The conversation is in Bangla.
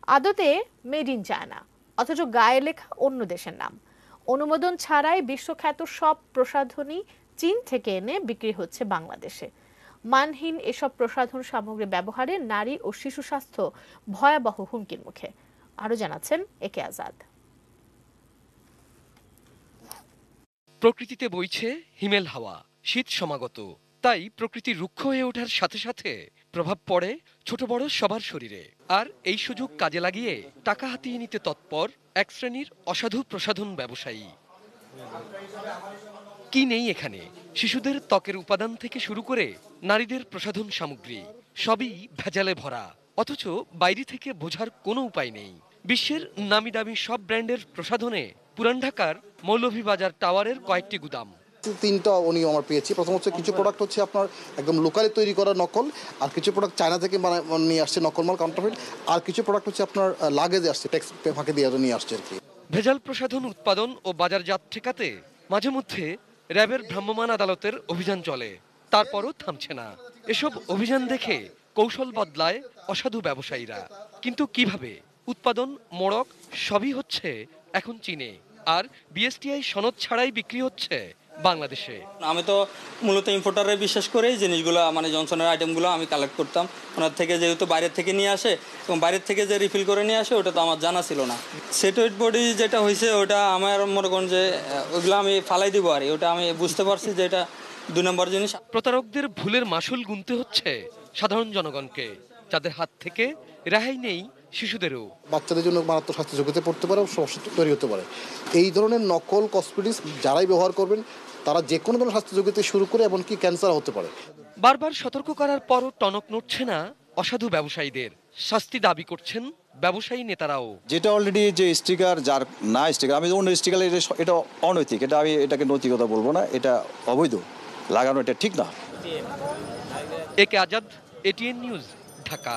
আদতে মেড ইন চায়না, অথচ গায়ে লেখা অন্য দেশের নাম। অনুমোদন ছাড়াই বিশ্বখ্যাত সব প্রসাধনী চীন থেকে এনে বিক্রি হচ্ছে বাংলাদেশে। মানহীন এসব প্রসাধন সামগ্রী ব্যবহারে নারী ও শিশু স্বাস্থ্য ভয়াবহ হুমকির মুখে। আরো জানাচ্ছেন একে আজাদ। প্রকৃতিতে বইছে হিমেল হাওয়া, শীত সমাগত, তাই প্রকৃতি রুক্ষ হয়ে ওঠার সাথে সাথে প্রভাব পড়ে ছোট বড় সবার শরীরে। আর এই সুযোগ কাজে লাগিয়ে টাকা হাতিয়ে নিতে তৎপর এক শ্রেণীর অসাধু প্রসাধন ব্যবসায়ী। কি নেই এখানে? শিশুদের ত্বকের উপাদান থেকে শুরু করে নারীদের প্রসাধন সামগ্রী, সবই ভেজালে ভরা, অথচ বাইরে থেকে বোঝার কোনো উপায় নেই। বিশ্বের নামি দামি সব ব্র্যান্ডের প্রসাধনে পুরান ঢাকার মৌলভীবাজার টাওয়ারের কয়েকটি গুদাম। তিনটা অনিয়ম আমরা পেয়েছি। প্রথম হচ্ছে কিছু প্রোডাক্ট হচ্ছে আপনার একদম লোকালি তৈরি করা নকল, আর কিছু প্রোডাক্ট চায়না থেকে নিয়ে আসছে নকল মাল, কাউন্টারফিট, আর কিছু প্রোডাক্ট হচ্ছে আপনার লাগেজে আসছে, ট্যাক্স ফাঁকে দিয়ে নিয়ে আসছে আর কি। ভেজাল প্রসাধন উৎপাদন ও বাজারজাত ঠেকাতে মাঝে মধ্যে র্যাবের ভ্রাম্যমাণ আদালতের অভিযান চলে, তারপরও থামছে না। এসব অভিযান দেখে কৌশল বদলায় অসাধু ব্যবসায়ীরা। কিন্তু কিভাবে? উৎপাদন, মোড়ক সবই হচ্ছে এখন চীনে, আর বিএসটিআই সনদ ছাড়াই বিক্রি হচ্ছে বাংলাদেশে। আমি তো মূলত ইম্পোর্টারে বিশ্বাস করে এই জিনিসগুলো, মানে জনসনের আইটেমগুলো আমি কালেক্ট করতাম। ওনার থেকে যেহেতু বাইরের থেকে নিয়ে আসে এবং বাইরের থেকে যে রিফিল করে নিয়ে আসে, ওটা তো আমার জানা ছিল না। সেটোয়েড বডি যেটা হয়েছে, ওটা আমার মনে করেন যে ওইগুলো আমি ফালাই দিব, আর ওটা আমি বুঝতে পারছি যে এটা 2 নম্বর জিনিস। প্রতারকদের ভুলের মাসুল গুনতে হচ্ছে সাধারণ জনগণকে, যাদের হাত থেকে রেহাই নেই শিশুদেরও। বাচ্চাদের জন্য মারাত্মক স্বাস্থ্য ঝুঁকিতে পড়তে পারে, সমস্যা তৈরি হতে পারে। এই ধরনের নকল কসমেটিক্স যারাই ব্যবহার করবেন, তারা যে কোনো ধরনের স্বাস্থ্য ঝুঁকিতে শুরু করে এমনকি ক্যান্সার হতে পারে। বারবার সতর্ক করার পরও টনক নড়ছে না অসাধু ব্যবসায়ীদের। শাস্তি দাবি করছেন ব্যবসায়ী নেতারাও। যেটা অলরেডি যে স্টিকার, যার না স্টিকার, আমি অন্য স্টিকার, এটা অনৈতিক, এটা আমি এটাকে নৈতিকতা বলবো না, এটা অবৈধ, লাগানো এটা ঠিক না। একে আজাদ, এটিএন নিউজ, ঢাকা।